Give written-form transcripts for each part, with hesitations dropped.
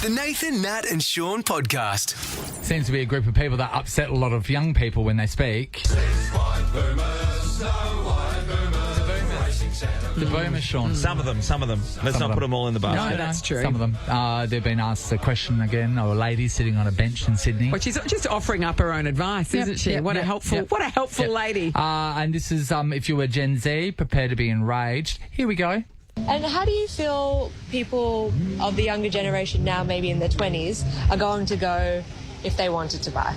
The Nathan, Nat and Shaun podcast. Seems to be a group of people that upset a lot of young people when they speak. The boomers, Shaun. Some of them. Let's not put them all in the basket. No, that's true. Some of them. They've been asked a question again, or a lady sitting on a bench in Sydney. Well, she's just offering up her own advice, isn't she? What a helpful lady. And this is, if you were Gen Z, prepare to be enraged. Here we go. And how do you feel people of the younger generation now, maybe in their 20s, are going to go if they wanted to buy?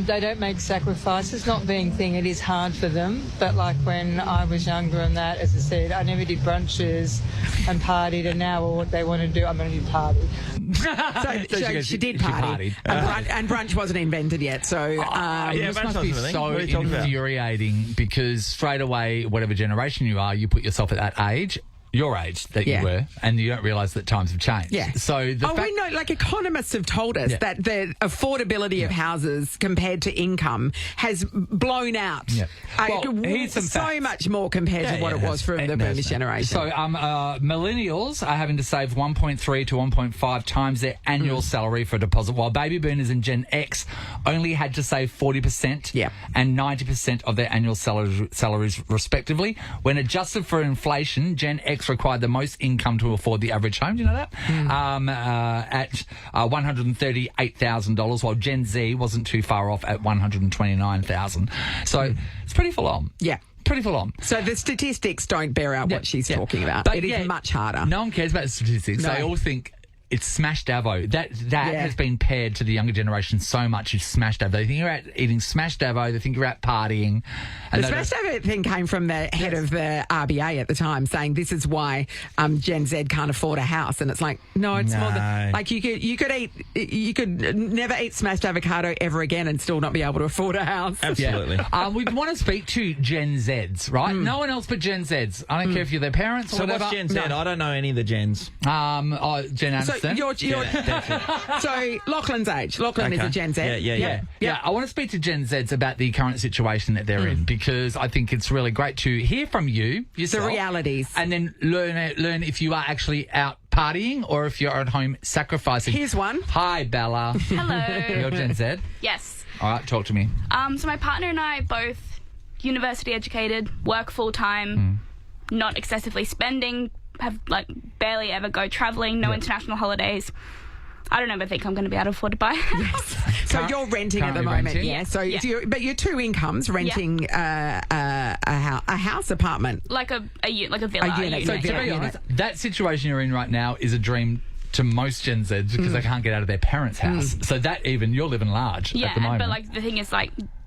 They don't make sacrifices, not being thing, it is hard for them. But like when I was younger and that, as I said, I never did brunches and partied, and now what they want to do, I'm going to do party. So she did party. And brunch wasn't invented yet, so... This must be so infuriating because straight away, whatever generation you are, you put yourself at that age, your age that you were, and you don't realise that times have changed. Yeah. So we know, like economists have told us that the affordability of houses compared to income has blown out. Yeah. Well, here's some so facts. much more compared to what it was for the boomers generation. So millennials are having to save 1.3 to 1.5 times their annual salary for a deposit, while baby boomers and Gen X only had to save 40% and 90% of their annual salaries respectively. When adjusted for inflation, Gen X required the most income to afford the average home. Do you know that? At $138,000, while Gen Z wasn't too far off at $129,000. So it's pretty full on. Yeah. Pretty full on. So the statistics don't bear out what she's talking about. But it is much harder. No one cares about the statistics. No. They all think it's smashed Davo. That has been paired to the younger generation so much. It's smashed Davo. They think you're out eating smashed Davo. They think you're out partying. And the smashed Davo thing came from the head of the RBA at the time, saying this is why Gen Z can't afford a house. And it's like, no, it's more than like you could never eat smashed avocado ever again and still not be able to afford a house. Absolutely. We want to speak to Gen Zs, right? No one else but Gen Zs. I don't care if you're their parents or whatever. What's Gen Z? I don't know any of the Gens. Gen Aniston. So Lachlan's age. Lachlan is a Gen Z. Yeah. I want to speak to Gen Zs about the current situation that they're in, because I think it's really great to hear from you, yourself, the realities, and then learn if you are actually out partying or if you're at home sacrificing. Here's one. Hi, Bella. Hello. You're Gen Z? Yes. All right, talk to me. So my partner and I both university educated, work full time, not excessively spending, have barely ever go travelling, no international holidays. I don't ever think I'm going to be able to afford to buy a house. So you're renting at the moment, So but you're two incomes renting a house apartment, like a villa. A unit. So to be honest, that situation you're in right now is a dream to most Gen Zs because they can't get out of their parents' house. So that you're living large at the moment. But the thing is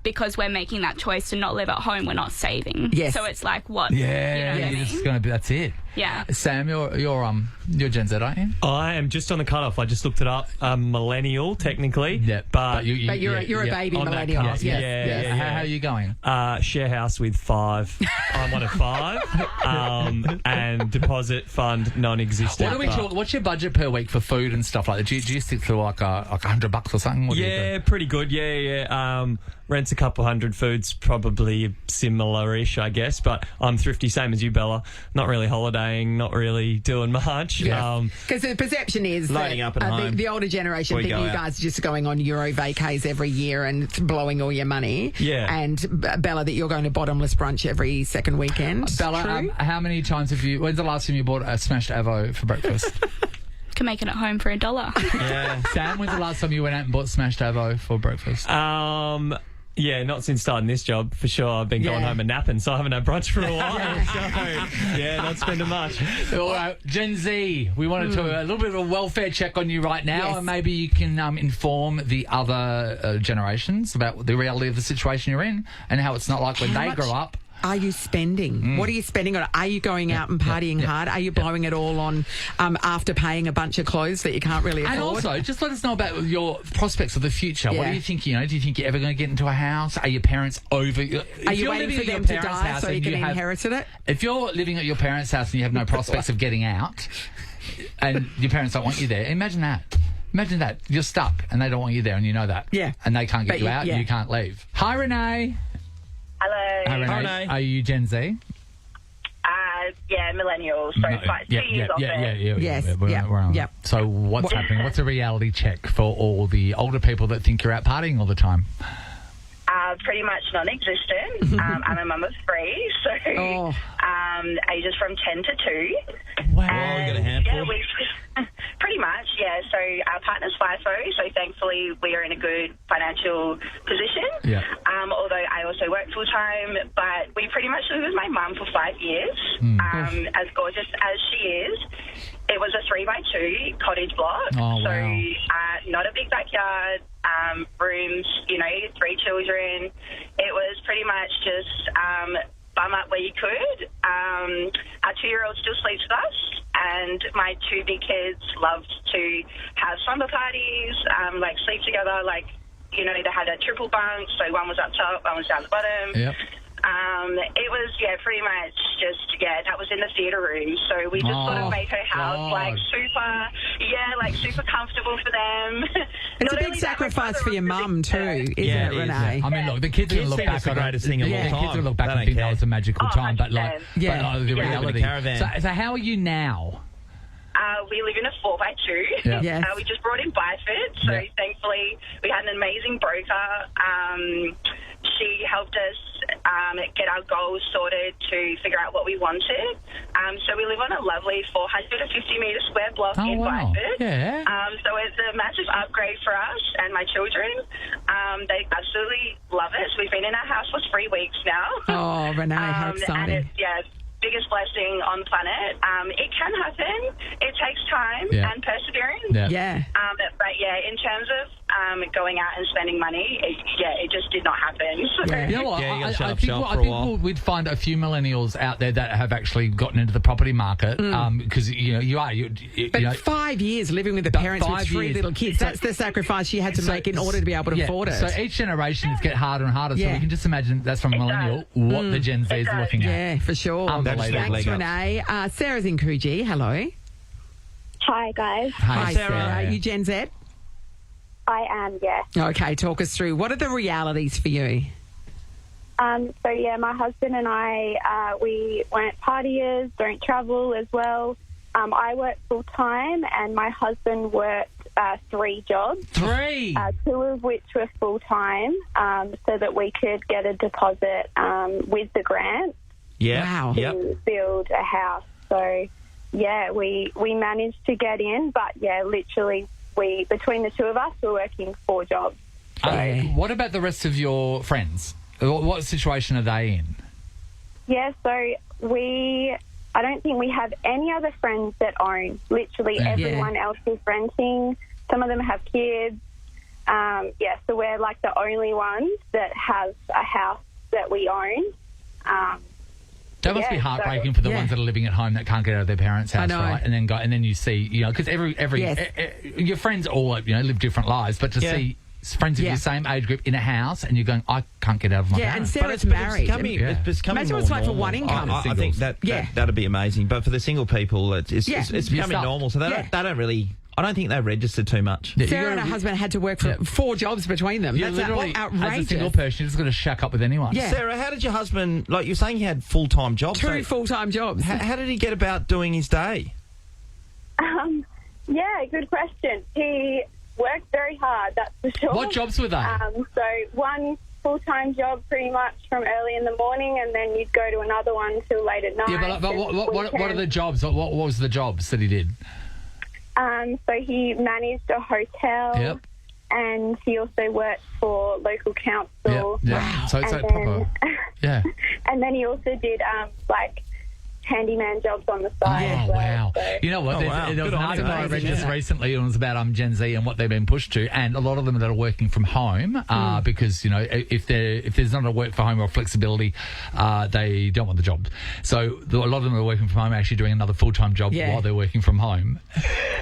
because we're making that choice to not live at home, we're not saving. Yes. So it's like what? Yeah, you know what I mean? it's going to be. That's it. Yeah. Sam, you're Gen Z, aren't you? I am just on the cutoff. I just looked it up. I'm millennial, technically. Yeah. But you're a baby millennial. Yeah. How are you going? Share house with 5. I'm one of 5. And deposit fund non-existent. What do we talk? What's your budget per week for food and stuff like that? Do you stick to like $100 or something? What do you do? Pretty good. Yeah. Rent's a couple hundred, food's probably similar-ish, I guess, but I'm thrifty, same as you, Bella. Not really holidaying, not really doing much. Because the perception is loading up at home. The older generation think you guys are just going on Euro vacays every year and blowing all your money. Yeah. And Bella, that you're going to bottomless brunch every second weekend. Bella, how many times when's the last time you bought a smashed avo for breakfast? Can make it at home for $1. Yeah. Sam, when's the last time you went out and bought smashed avo for breakfast? Yeah, not since starting this job, for sure. I've been going home and napping, so I haven't had brunch for a while. Not spending much. All right, Gen Z, we wanted to a little bit of a welfare check on you right now, and maybe you can inform the other generations about the reality of the situation you're in and how it's not like when they grow up. Are you spending? What are you spending on? Are you going out and partying hard? Are you blowing it all on after paying a bunch of clothes that you can't really afford? And also, just let us know about your prospects of the future. What do you think? Do you think you're ever going to get into a house? Are your parents over? Are you waiting for them to die so you can inherit it? If you're living at your parents' house and you have no prospects of getting out, and your parents don't want you there, imagine that. Imagine that. You're stuck and they don't want you there and you know that. Yeah. And they can't get you out and you can't leave. Hi, Renee. Hello. Hi, Renee. Are you Gen Z? millennials. So it's like 2 years off it. Yes, we're on. yep. So what's happening? What's a reality check for all the older people that think you're out partying all the time? Pretty much non-existent. I'm a mum of 3, so ages from 10 to 2. Wow. And, got a handful. Yeah, pretty much, yeah. So our partner's FIFO, so thankfully we are in a good financial position. Yeah. Although I also work full-time, but we pretty much lived with my mum for 5 years. As gorgeous as she is, it was a 3x2 cottage block. Oh, so wow. not a big backyard, rooms, 3 children. It was pretty much just bum up where you could. Our 2-year-old still sleeps with us, and my 2 big kids loved to have slumber parties, sleep together, they had a triple bunk, so one was up top, one was down the bottom. Yep. It was, pretty much just, that was in the theatre room. So we just sort of made her house, super comfortable for them. It's a big sacrifice for your mum too, isn't it, Renee? I mean, look, the kids are going to look back the on it. greatest thing of all Kids time. are going to look back They and don't think care. that was a magical time. But the 100%. reality. Caravan. So how are you now? We live in a 4x2. Yeah. Yes. We just brought in Byford, so Yeah. thankfully we had an amazing broker. She helped us get our goals sorted to figure out what we wanted. So we live on a lovely 450-metre square block in Byford. Yeah. So it's a massive upgrade for us and my children. They absolutely love it. So we've been in our house for 3 weeks now. Oh, Renee, how exciting. And it's, biggest blessing on the planet. It can happen. It takes time and perseverance. Yeah. But in terms of going out and spending money, it just did not happen. So. You know what? Yeah, you gotta shut I up think, shop I for a think while. we'd find a few millennials out there that have actually gotten into the property market because you are. But 5 years living with the parents with 5 3 years. little kids, that's the sacrifice you had to make in order to be able to afford it. So each generation is getting harder and harder. So Yeah. we can just imagine that's from a millennial what the Gen Z is looking at. Yeah, for sure. Unbelievable. Thanks, Renee. Sarah's in Coogee. Hello. Hi, guys. Hi, Sarah. Sarah. Are you Gen Z? I am, yeah. Okay, talk us through. What are the realities for you? My husband and I, we weren't partiers, don't travel as well. I work full-time and my husband worked 3 jobs. 3? 2 of which were full-time so that we could get a deposit with the grant Yeah. Wow. Yep. to build a house. So, we managed to get in, but, literally, between the 2 of us, we're working 4 jobs. What about the rest of your friends? What situation are they in? Yeah, so I don't think we have any other friends that own. Literally everyone else is renting. Some of them have kids. So we're like the only ones that have a house that we own. That must be heartbreaking for the ones that are living at home that can't get out of their parents' house, right? And then you see, because your friends all live different lives, but to see friends of your same age group in a house and you're going, I can't get out of my house. And Sarah's married. It's becoming Imagine more what it's like for normal. one income. I think that'd be amazing. But for the single people, it's becoming normal. So they don't really. I don't think they register too much. Sarah and her husband had to work for 4 jobs between them. Yeah, That's literally, outrageous. as a single person, you're just going to shack up with anyone. Yeah. Sarah, how did your husband, like you're saying he had full-time jobs? 2 full-time jobs. How did he get about doing his day? Good question. He worked very hard, that's for sure. What jobs were they? So one full-time job pretty much from early in the morning and then you'd go to another one till late at night. Yeah, but what are the jobs? What was the jobs that he did? So he managed a hotel and he also worked for local council. Yeah. So it's and proper. Yeah. And then he also did handyman jobs on the side. Oh, wow. So. You know what? There was an article I read just recently. It was about Gen Z and what they've been pushed to. And a lot of them that are working from home because, if there's not a work from home or flexibility, they don't want the job. So a lot of them are working from home actually doing another full-time job while they're working from home.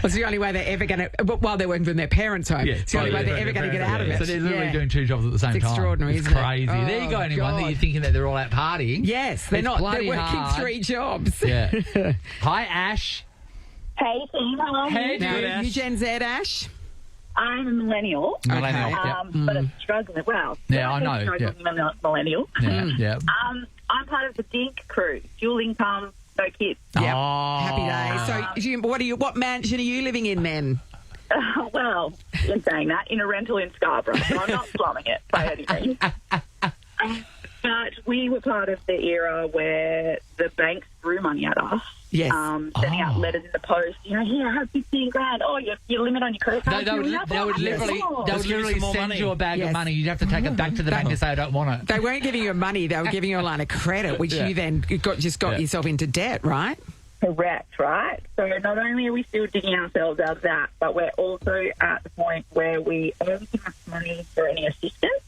It's the only way they're ever going to, while they're working from their parents' home, it's the only way they're ever going to get out of it. So they're literally doing 2 jobs at the same time. It's extraordinary, It's isn't crazy. it? There you go, anyone that you're thinking that they're all out partying. Yes, they're not. They're working hard. 3 jobs. Yeah. Hi, Ash. Hey, team. How are you? Hey, Now, dude, Ash. you Gen Z, Ash? I'm a millennial. Millennial. But I'm struggling. Well, Yeah, I know. Struggling millennial. Yeah. I'm part of the DINK crew, dual income, no kids. Yep. Oh. Happy days. So, what mansion are you living in then? Well, in saying that, in a rental in Scarborough, so I'm not slumming it by any means. But we were part of the era where the banks threw money at us. Yes. Sending out letters in the post. Here, have 15 grand. Oh, your limit on your credit card. They would literally send you a bag of money. You'd have to take it back to the bank and say, I don't want it. They weren't giving you money. They were giving you a line of credit, which you then got yourself into debt, right? Correct, right? So not only are we still digging ourselves out of that, but we're also at the point where we only have money for any assistance.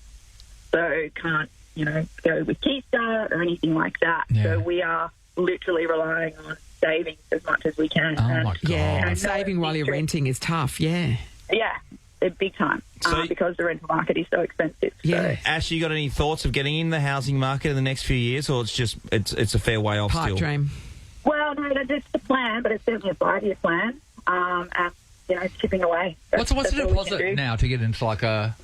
So can't, go with Keystart or anything like that. Yeah. So we are literally relying on saving as much as we can. Oh, my God. Yeah, saving while you're renting is tough, yeah. Yeah, big time, because the rental market is so expensive. Yeah. So. Ash, you got any thoughts of getting in the housing market in the next few years, or it's a fair way off Pipe still? dream. Well, no, that's the plan, but it's certainly a 5-year plan. And chipping away. What's the deposit now to get into like a?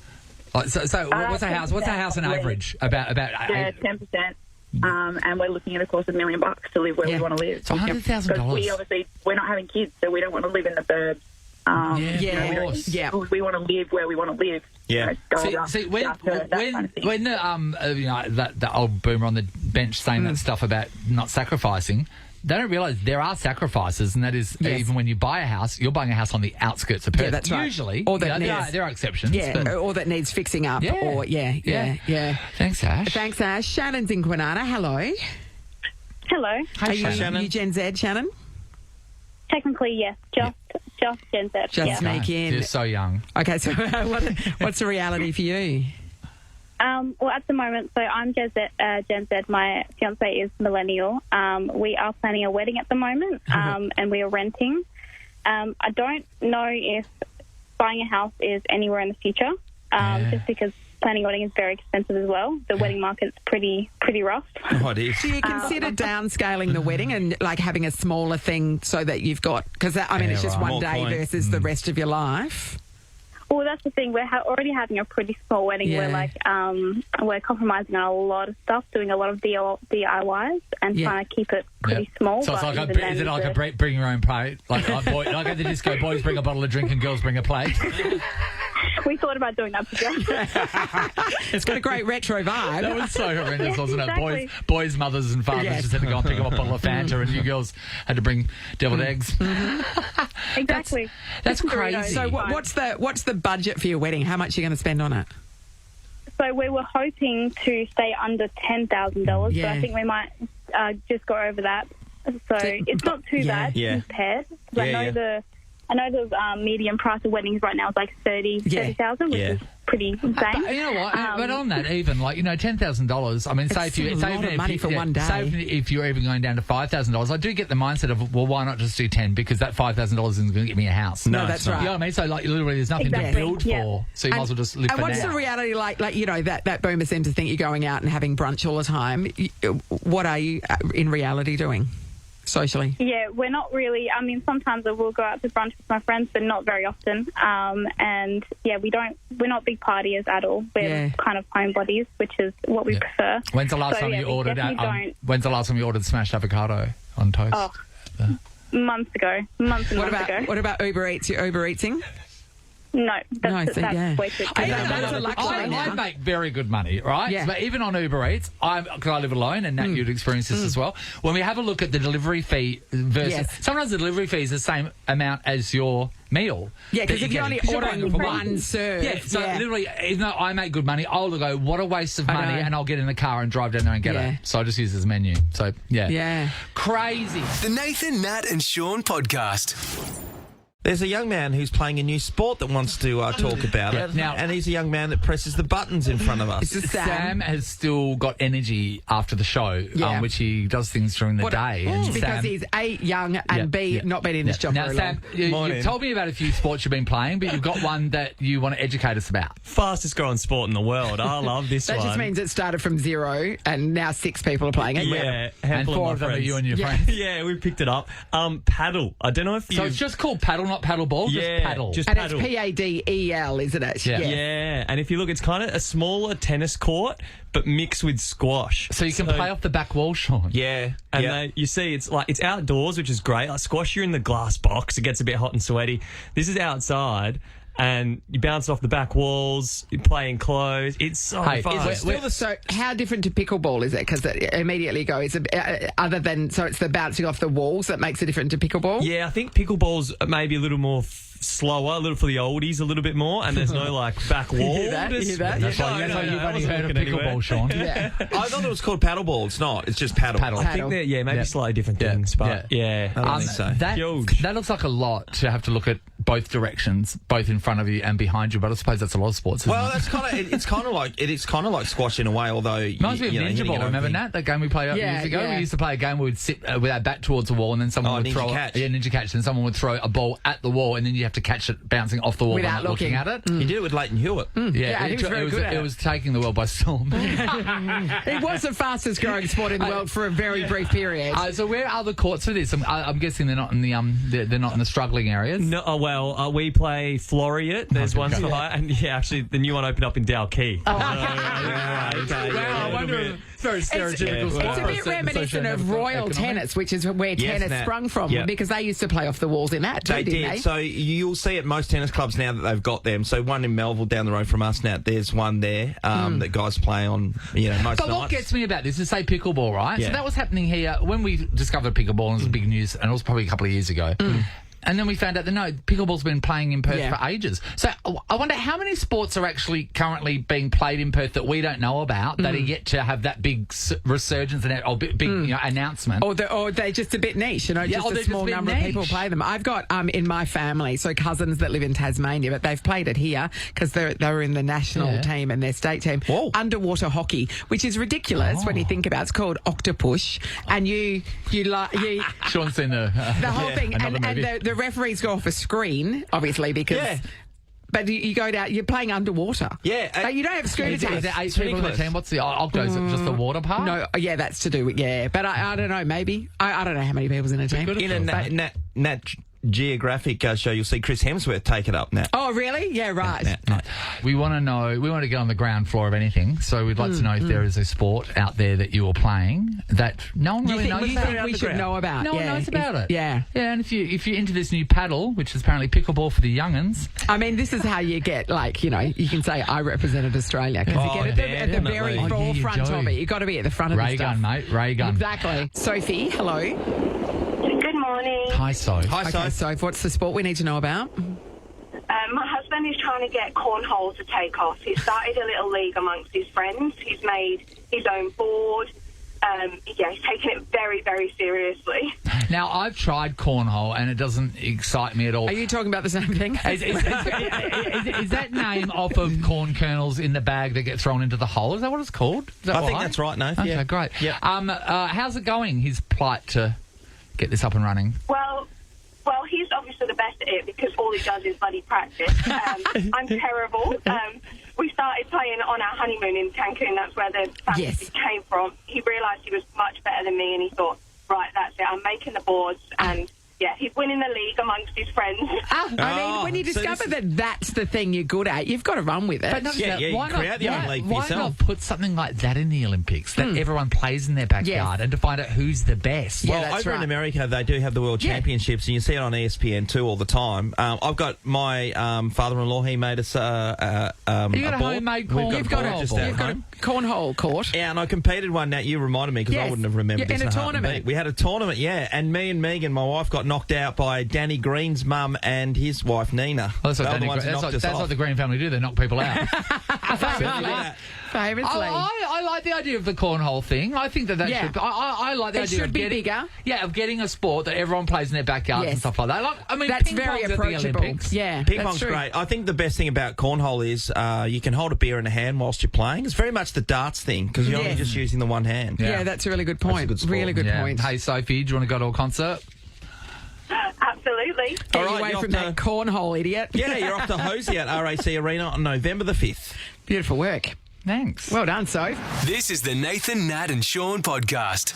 So what's a house? What's a house on average? About 10%. And we're looking at, of course, $1 million to live where we want to live. So $100,000. We're not having kids, so we don't want to live in the burbs. We want to live where we want to live. Yeah. See, when the old boomer on the bench saying that stuff about not sacrificing, they don't realise there are sacrifices, and that is even when you buy a house, you're buying a house on the outskirts of Perth. Yeah, that's right. Usually, or that there are exceptions. Yeah, or that needs fixing up. Yeah. Or Thanks, Ash. Thanks, Ash. Shannon's in Kwinana. Hello. Hello. Hi, Are you Gen Z, Shannon? Technically, yes. Just Gen Z. Just sneak in. You're so young. Okay, so what's the reality for you? Well, at the moment, so I'm Gen Z. My fiance is millennial. We are planning a wedding at the moment, and we are renting. I don't know if buying a house is anywhere in the future, just because planning a wedding is very expensive as well. The wedding market's pretty rough. Oh, it is. Do you consider downscaling the wedding and like having a smaller thing so that you've got, because it's just one day versus the rest of your life? Well, that's the thing. We're already having a pretty small wedding. Yeah. We're compromising on a lot of stuff, doing a lot of DIYs, and trying to keep it pretty small. So it's like a bring your own plate, like at the disco, boys bring a bottle of drink and girls bring a plate. We thought about doing that together. It's got a great retro vibe. That was so horrendous, wasn't it? Exactly. Boys, mothers, and fathers just had to go and pick up a bottle of Fanta, and you girls had to bring deviled eggs. Exactly. That's crazy. So what's the budget for your wedding? How much are you going to spend on it? So we were hoping to stay under $10,000, but I think we might just go over that. So it's not too bad compared. I know the median price of weddings right now is like $30,000, which is pretty insane. But you know what? But on that, even $10,000. I mean, say if you're even going down to $5,000, I do get the mindset of, well, why not just do 10? Because that $5,000 isn't going to get me a house. No, that's right. You know what I mean? So literally, there's nothing to build for. So you might as well just live for now. And what's the reality like? That boomer seems to think you're going out and having brunch all the time. What are you in reality doing? Socially? Yeah, we're not really. I mean, sometimes I will go out to brunch with my friends, but not very often. And we're not big partiers at all. We're kind of homebodies, which is what we prefer. When's the last time you ordered? When's the last time you ordered smashed avocado on toast? Oh, months ago. Months ago. What about Uber Eats? You're Uber Eating? No, that's way too I make very good money, right? Yeah. But even on Uber Eats, because I live alone, and Nat, you'd experience this as well. When we have a look at the delivery fee versus... Sometimes the delivery fee is the same amount as your meal. Yeah, because if you're only ordering one serve. Yeah, so literally, even though I make good money, I'll go, what a waste of money, and I'll get in the car and drive down there and get it. So I just use this menu. So, yeah. Crazy. The Nathan, Nat and Shaun podcast. There's a young man who's playing a new sport that wants to talk about it. Now, and he's a young man that presses the buttons in front of us. Sam has still got energy after the show, which he does things during the day. And because he's A, young, and B, not been in this job now, very Sam, long. you've told me about a few sports you've been playing, but you've got one that you want to educate us about. Fastest growing sport in the world. I love this one. That just means it started from 0 and now 6 people are playing it. Yeah, and 4 of them are you and your friends. Yeah, we picked it up. Paddle. I don't know if you... So it's just called paddle, not paddle ball, just paddle. Just And paddle. it's Padel, isn't it? Yeah. Yeah, and if you look, it's kind of a smaller tennis court, but mixed with squash. So you can play off the back wall, Sean. Yeah. And you see, it's outdoors, which is great. Like squash, you're in the glass box. It gets a bit hot and sweaty. This is outside. And you bounce off the back walls, you play in clothes. It's so fun. So how different to pickleball is it? Because it immediately goes, other than, so it's the bouncing off the walls that makes it different to pickleball? Yeah, I think pickleball's maybe a little more slower, a little for the oldies, a little bit more, and there's no back wall. You hear that? That's why you've only heard of pickleball, Sean. Yeah. I thought it was called paddleball. It's not. It's just paddle. I think they're maybe slightly different things, but I don't think so. That looks like a lot to have to look at both directions, both in front of you and behind you. But I suppose that's a lot of sports. Well, that's kind of it's kind of like squash in a way. Although reminds me of Ninja Ball. Remember Nat, that game we played years ago? We used to play a game where we'd sit with our back towards the wall, and then someone would throw Ninja Catch, and someone would throw a ball at the wall, and then you have to catch it bouncing off the wall without looking at it. You did it with Leighton Hewitt. Yeah, he was very good at it. It was taking the world by storm. It was the fastest growing sport in the world for a very brief period. So where are the courts for this? I'm guessing they're not in the they're not in the struggling areas. No, we play Floriat. There's one for high, and actually the new one opened up in Dalkey. I wonder if it's very stereotypical sport. It's a bit reminiscent of Royal Tennis, which is where tennis sprung from, because they used to play off the walls in that too, didn't they? So you'll see at most tennis clubs now that they've got them. So one in Melville down the road from us now, there's one there that guys play on, most nights. But what gets me about this is, say, pickleball, right? Yeah. So that was happening here when we discovered pickleball, and it was big news, and it was probably a couple of years ago. And then we found out that, no, pickleball's been playing in Perth for ages. So I wonder how many sports are actually currently being played in Perth that we don't know about, that are yet to have that big resurgence or big announcement. Or they're just a bit niche, just a small number of people play them. I've got in my family, so cousins that live in Tasmania, but they've played it here because they were in the national team and their state team. Whoa. Underwater hockey, which is ridiculous when you think about it. It's called octopus, and you Sean's seen the whole thing, and the referees go off a screen, obviously, because... Yeah. But you go down, you're playing underwater. Yeah. But you don't have scuba tanks. Is there 8 people in the team? What's the octo? Is it just the water part? No, that's to do with, But I don't know, maybe. I don't know how many people's in a team. In a Nat Geographic show, you'll see Chris Hemsworth take it up now. Oh, really? Yeah, right. We want to get on the ground floor of anything, so we'd like to know if there is a sport out there that you are playing that no one really knows about. We should know about. No one knows about it. Yeah. Yeah, and if you're into this new paddle, which is apparently pickleball for the young'uns. I mean, this is how you get, you can say, I represented Australia, because you get at the very forefront of it. You've got to be at the front of the stuff. Ray gun, mate, ray gun. Exactly. Sophie, hello. Good morning. Hi, Soph. Okay, Soph, what's the sport we need to know about? My husband is trying to get cornhole to take off. He started a little league amongst his friends. He's made his own board. He's taken it very, very seriously. Now, I've tried cornhole, and it doesn't excite me at all. Are you talking about the same thing? Is that name off of corn kernels in the bag that get thrown into the hole? Is that what it's called? I think that's right, Nath. Okay, great. Yeah. How's it going, his plight to get this up and running? Well, he's obviously the best at it because all he does is bloody practice. I'm terrible. We started playing on our honeymoon in Cancun. That's where the fantasy came from. He realised he was much better than me, and he thought, right, that's it. I'm making the boards, and he's winning the league amongst his friends. I mean, when you discover that that's the thing you're good at, you've got to run with it. But why not put something like that in the Olympics that everyone plays in their backyard and to find out who's the best? Well, over in America, they do have the World Championships, and you see it on ESPN2 all the time. I've got my father-in-law. He made us a you got a homemade cornhole. You've got a cornhole court. Yeah, and I competed one. Now you reminded me because I wouldn't have remembered this in a tournament. We had a tournament, and me and Megan, my wife, got knocked out by Danny Green's mum and his wife Nina. Well, that's what the Green family do. They knock people out. Famously. I like the idea of the cornhole thing. I think that should. I like the idea of getting bigger. Yeah, of getting a sport that everyone plays in their backyards and stuff like that. That's very approachable. Yeah, ping pong's great. I think the best thing about cornhole is you can hold a beer in a hand whilst you're playing. It's very much the darts thing because you're only just using the one hand. Yeah, that's a really good point. Really good point. Hey, Sophie, do you want to go to a concert? Absolutely. Get away from that cornhole, idiot. Yeah, you're off to Hosey at RAC Arena on November the 5th. Beautiful work. Thanks. Well done, Soph. This is the Nathan, Nat and Shaun podcast.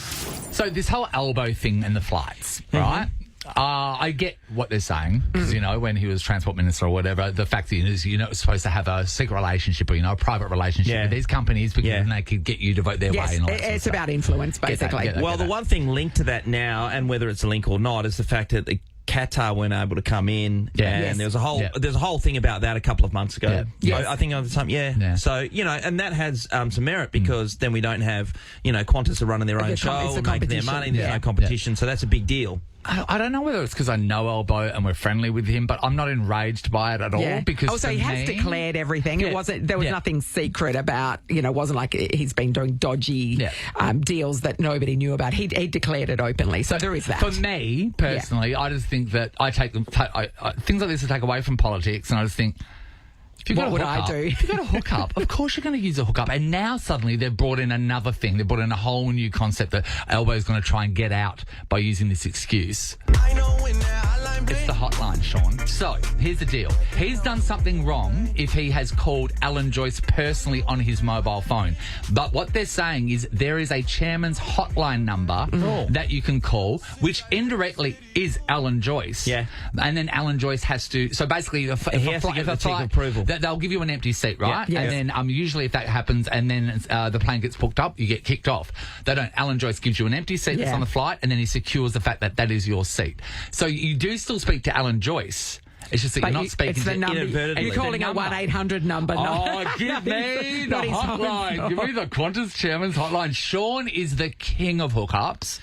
So this whole elbow thing and the flights, right? I get what they're saying because, when he was Transport Minister or whatever, the fact that you're not supposed to have a secret relationship or, a private relationship with these companies because then they could get you to vote their way. And all that it's about influence, basically. Well, the one thing linked to that now, and whether it's a link or not, is the fact that the Qatar weren't able to come in, and there's a whole thing about that a couple of months ago. I think at the time, So and that has some merit because then we don't have Qantas are running their own show and making their money. There's no competition, so that's a big deal. I don't know whether it's because I know Elbow and we're friendly with him, but I'm not enraged by it at all. Because also he has declared everything. It wasn't. There was nothing secret about. It wasn't like he's been doing dodgy deals that nobody knew about. He declared it openly. So there is that. For me personally, I just think that I take them things like this to take away from politics, and I just think. What would I do? If you've got a hookup, of course you're going to use a hookup. And now suddenly they've brought in another thing. They've brought in a whole new concept that Elbow's going to try and get out by using this excuse. It's the hotline, Sean. So, here's the deal. He's done something wrong if he has called Alan Joyce personally on his mobile phone. But what they're saying is there is a chairman's hotline number that you can call, which indirectly is Alan Joyce. Yeah. And then Alan Joyce has to... So, basically, he has to get the tick approval. They'll give you an empty seat, right? Yeah. And then usually if that happens and then the plane gets booked up, you get kicked off. They don't. Alan Joyce gives you an empty seat that's on the flight, and then he secures the fact that that is your seat. So you do still speak to Alan Joyce. It's just that you're not speaking to inadvertently. You're calling a 1-800 number. Give me the hotline. Give me the Qantas chairman's hotline. Sean is the king of hookups.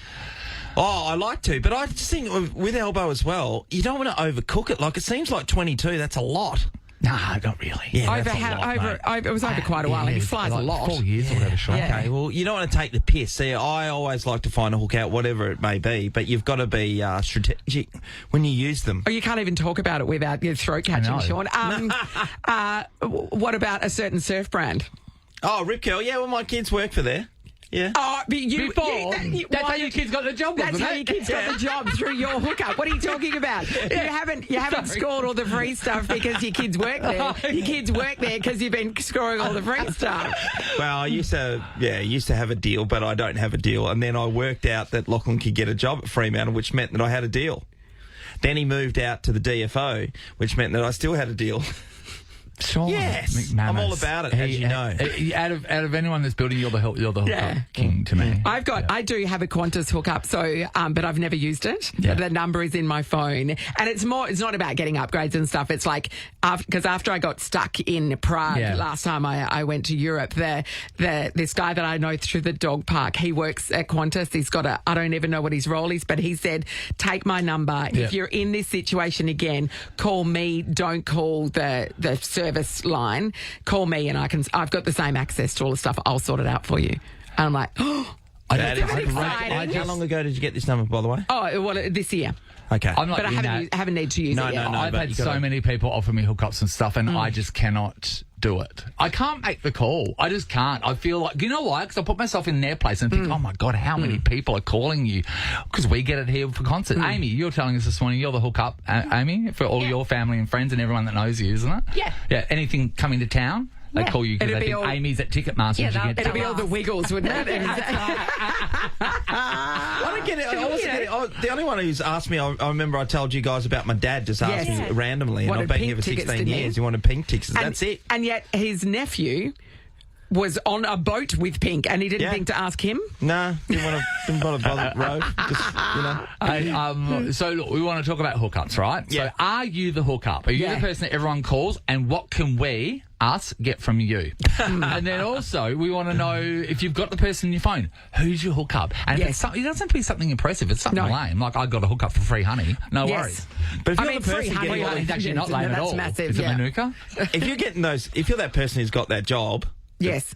Oh, I like to, but I just think with Elbow as well, you don't want to overcook it. Like, it seems like 22, that's a lot. Nah, not really. Yeah, it was over quite a while, and he flies a lot. 4 years or whatever, Sean. Okay, well, you don't want to take the piss. See, I always like to find a hook out, whatever it may be, but you've got to be strategic when you use them. Oh, you can't even talk about it without your throat catching, Sean. What about a certain surf brand? Oh, Rip Curl. Yeah, well, my kids work for there. Yeah. Oh, but that's how your kids got the job. That's how your kids got the job through your hookup. What are you talking about? You haven't scored all the free stuff because your kids work there. Your kids work there because you've been scoring all the free stuff. Well, I used to have a deal, but I don't have a deal. And then I worked out that Lachlan could get a job at Fremantle, which meant that I had a deal. Then he moved out to the DFO, which meant that I still had a deal. Sean, yes, I'm all about it, as you know. Out of anyone in this building, you're the hookup king to me. I do have a Qantas hookup, so but I've never used it. Yeah. The number is in my phone, and it's not about getting upgrades and stuff. It's like because after I got stuck in Prague last time I went to Europe, this guy that I know through the dog park, he works at Qantas. He's got I don't even know what his role is, but he said, take my number. If you're in this situation again, call me. Don't call the service line. Call me, and I've got the same access to all the stuff. I'll sort it out for you. And I'm like, that is exciting. How long ago did you get this number, by the way? Oh, well, this year. Okay. But I haven't needed to use it yet. I've had so many people offer me hookups and stuff, and I just cannot do it. I can't make the call. I just can't. I feel like, you know why? Because I put myself in their place and think, oh my God, how many people are calling you? Because we get it here for concert. Amy, you're telling us this morning you're the hookup, Amy, for all your family and friends and everyone that knows you, isn't it? Yeah. Yeah. Anything coming to town? They call you because they think Amy's at Ticketmaster. Yeah, it'll be all the Wiggles, wouldn't it? I don't get it. The only one who's asked me, I remember I told you guys about my dad just asked me randomly, and I've been here for 16 years. He wanted pink tickets. That's it. And yet his nephew was on a boat with Pink, and he didn't think to ask him. No, didn't want to bother Rove. Just, So look, we want to talk about hookups, right? Yeah. So are you the hookup? Are you the person that everyone calls? And what can us get from you? And then also we want to know if you've got the person in your phone, who's your hookup? And if it's it doesn't have to be something impressive. It's something lame, like I got a hookup for free honey. No worries. But if you're the person free honey it's actually not lame at all. Massive, is it Manuka? If you're getting if you're that person who's got that job, yes,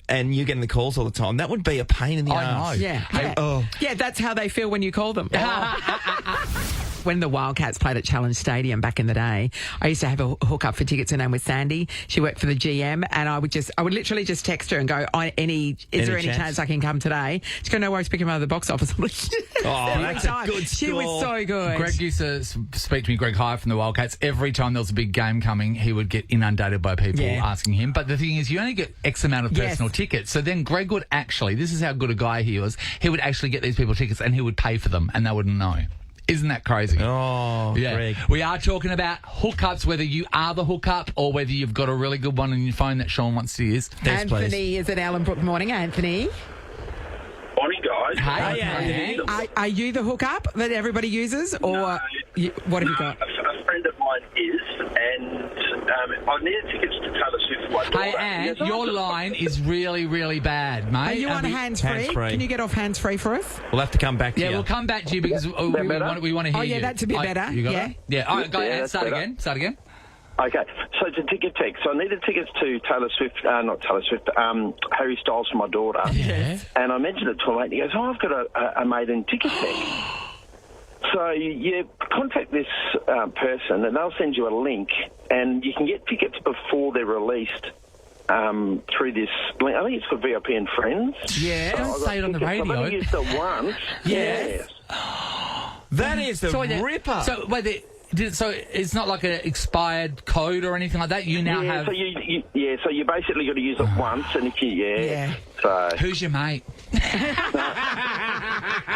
and you're getting the calls all the time, that would be a pain in the ass. I know. Yeah, that's how they feel when you call them. When the Wildcats played at Challenge Stadium back in the day, I used to have a hookup for tickets. Her name was Sandy. She worked for the GM, and I would literally just text her and go, is there any chance I can come today? She'd go, no worries, pick him out of the box office. That's a good score. She was so good. Greg used to speak to me, Greg Hire from the Wildcats. Every time there was a big game coming, he would get inundated by people asking him. But the thing is, you only get X amount of personal tickets. So then Greg would actually, this is how good a guy he was, he would actually get these people tickets and he would pay for them and they wouldn't know. Isn't that crazy? Oh, yeah. Greg. We are talking about hookups, whether you are the hookup or whether you've got a really good one on your phone that Sean wants to use. Thanks, Anthony please. is at Allenbrook. Morning, Anthony. Morning, guys. Hey, Anthony. Are you the hookup that everybody uses, or what have you got? A friend of mine is, and I needed tickets to Taylor Swift for my daughter. Hey, Anne, your line is really, really bad, mate. Are you on hands-free? Hands-free. Can you get off hands-free for us? We'll have to come back to you. Yeah, we'll come back to you because we want to hear you. Oh, yeah, that's a bit better. You got Yeah. it? Yeah. All right, go ahead. that's Start better. again. Start again. Okay, so it's a ticket text. So I needed tickets to Taylor Swift, not Taylor Swift, Harry Styles for my daughter. Yeah. And I mentioned it to a mate, and he goes, I've got a mate in ticket text. So you contact this person, and they'll send you a link, and you can get tickets before they're released through this link. I think it's for VIP and Friends. Yeah. So Don't I've got say it on the tickets. radio. I've only used it once. Yes. That is the ripper. So, wait, so it's not like an expired code or anything like that? You now have... So so you basically got to use it once, and if you... Yeah. So... Who's your mate?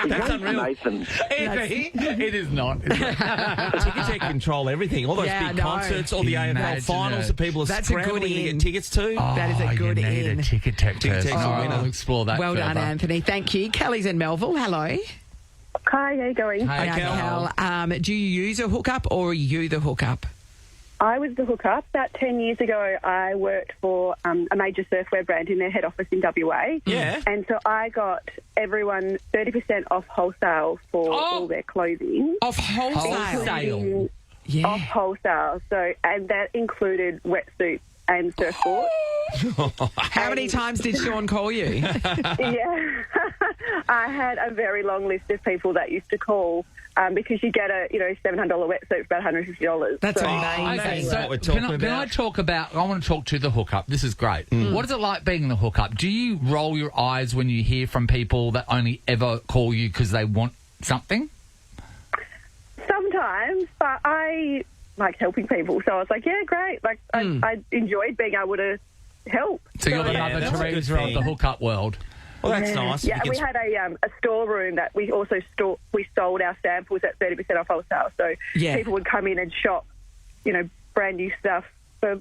That's unreal. Nathan. It is not. Ticket Tech control everything. All those Yeah, big I know. concerts, all the AFL Imagine finals it. that people are That's a good scrambling to in. get tickets to. That is a good you need in. a ticket tech Ticket person. Tech's a All right, winner. I'll explore that Well done, further. Anthony. Thank you. Kelly's in Melville. Hello. Hi, how you going? Hey, Kel. Do you use a hookup or are you the hookup? I was the hookup. About 10 years ago, I worked for a major surfwear brand in their head office in WA. Yeah. And so I got everyone 30% off wholesale for all their clothing. Off wholesale? Yeah. Off wholesale. So, and that included wetsuits and surfboards. How many times did Sean call you? Yeah. I had a very long list of people that used to call because you get a $700 wetsuit for about $150. That's so, amazing. Okay, That's so what we're talking can I talk about... I want to talk to the hookup. This is great. What is it like being the hookup? Do you roll your eyes when you hear from people that only ever call you because they want something? Sometimes, but I like helping people. So I was like, yeah, great. Like, I enjoyed being able to help. So you're the Yeah, Mother that's a good Teresa of thing. the hookup world. Well, that's nice. Yeah, You and we can- had a storeroom that we also we sold our samples at 30% off wholesale. So Yeah. people would come in and shop, brand new stuff for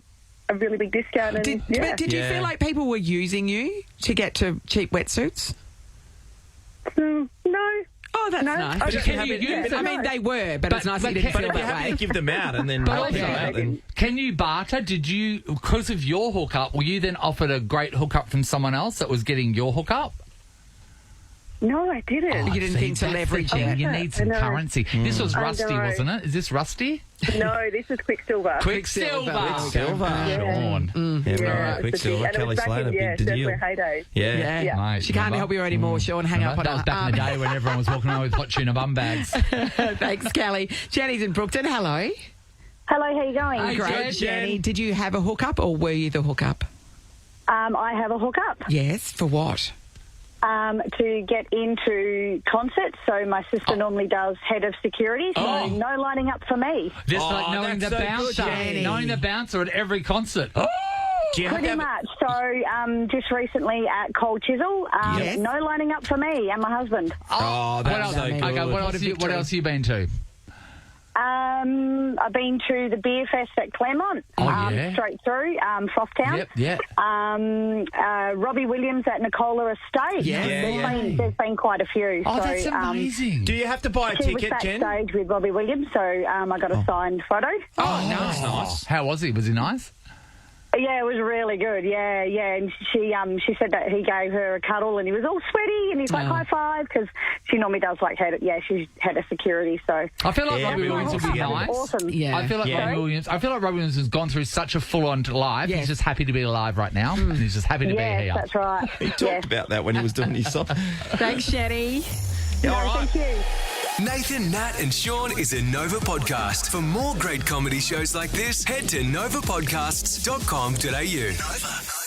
a really big discount. And, But did you feel like people were using you to get to cheap wetsuits? No. Oh, that's No, nice. I But don't can have you it. use them? I mean, they were, but it's nice that you didn't But feel if you're that happy way. to give them out and then But help people also, out, then... can you barter? Did you, because of your hookup, were you then offered a great hookup from someone else that was getting your hookup? No, I didn't. You didn't think to that's the leverage thing. it. You need some I know. currency. This was I Rusty, know. wasn't it? Is this Rusty? No, this is Quicksilver. Quicksilver. Quicksilver. Sean. Yeah, Yeah, Quicksilver. and it Kelly was back Slater, in, big deal. surfwear heyday. Yeah. Yeah. Mate, She can't remember? help you anymore, Sean. Hang up on That was her. back in the day when everyone was walking around with hot tuna bum bags. Thanks, Kelly. Jenny's in Brookton. Hello. Hello, how you going? Hey, Great, Jen. Jenny. Did you have a hookup or were you the hookup? I have a hookup Yes. For what? to get into concerts. So my sister normally does head of security, so no lining up for me. Just like knowing the that's so bouncer. good, Jenny. Knowing the bouncer at every concert. Do you have to Pretty have- much. So just recently at Cold Chisel, Yes. no lining up for me and my husband. Oh, What that's else? so good. Okay, what else have you been to? I've been to the Beer Fest at Claremont, Oh, yeah. straight through, Frosttown. Yep. Robbie Williams at Nicola Estate. Yeah. There's been quite a few. Oh, so, that's amazing. Do you have to buy a she was ticket, Jen? backstage with Robbie Williams, so I got a signed photo. Oh, That's nice. How was he? Was he nice? Yeah, it was really good. Yeah. And she said that he gave her a cuddle and he was all sweaty and he's like high five because she normally does like she's head of security. So I feel like Yeah, Robbie Williams will be that was nice. awesome. Yeah. I feel like Robbie Williams has gone through such a full-on life. Yes. He's just happy to be alive right now, and he's just happy to be Yes, here. that's right. He talked about that when he was doing his song. Thanks, Jenny. All right. Thank you. Nathan, Nat, and Sean is a Nova podcast. For more great comedy shows like this, head to novapodcasts.com.au. Nova.